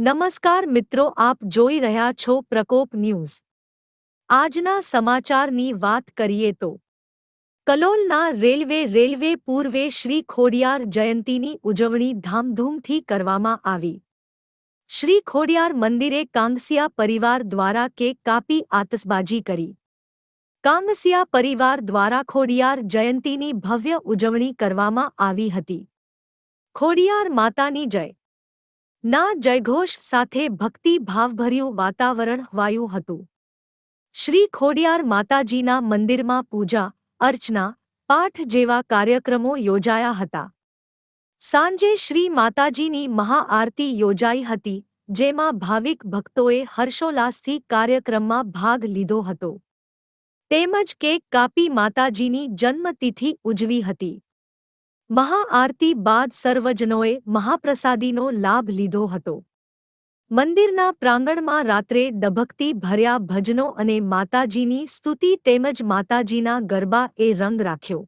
નમસ્કાર મિત્રો, આપ જોઈ રહ્યા છો પ્રકોપ ન્યૂઝ। આજના સમાચારની વાત કરીએ તો કલોલના રેલવે પૂર્વે શ્રી ખોડિયાર જયંતીની ઉજવણી ધામધૂમથી કરવામાં આવી। શ્રી ખોડિયાર મંદિરે કાંગસિયા પરિવાર દ્વારા કેક કાપી આતશબાજી કરી। કાંગસિયા પરિવાર દ્વારા ખોડિયાર જયંતીની ભવ્ય ઉજવણી કરવામાં આવી હતી। ખોડિયાર માતાની જય ના જયઘોષ સાથે ભક્તિ ભાવભર્યું વાતાવરણ વાયું હતું। શ્રી ખોડિયાર માતાજીના મંદિરમાં પૂજા અર્ચના પાઠ જેવા કાર્યક્રમો યોજાયા હતા। સાંજે શ્રી માતાજીની મહાઆરતી યોજાઈ હતી, જેમાં ભાવિક ભક્તોએ હર્ષોલ્લાસથી કાર્યક્રમમાં ભાગ લીધો હતો તેમજ કેક કાપી માતાજીની જન્મતિથિ ઉજવી હતી। મહાઆરતી બાદ સર્વજનોએ મહાપ્રસાદીનો લાભ લીધો હતો। મંદિરના પ્રાંગણમાં રાત્રે ડભકતી ભર્યા ભજનો અને માતાજીની સ્તુતિ તેમજ માતાજીના ગરબા એ રંગ રાખ્યો।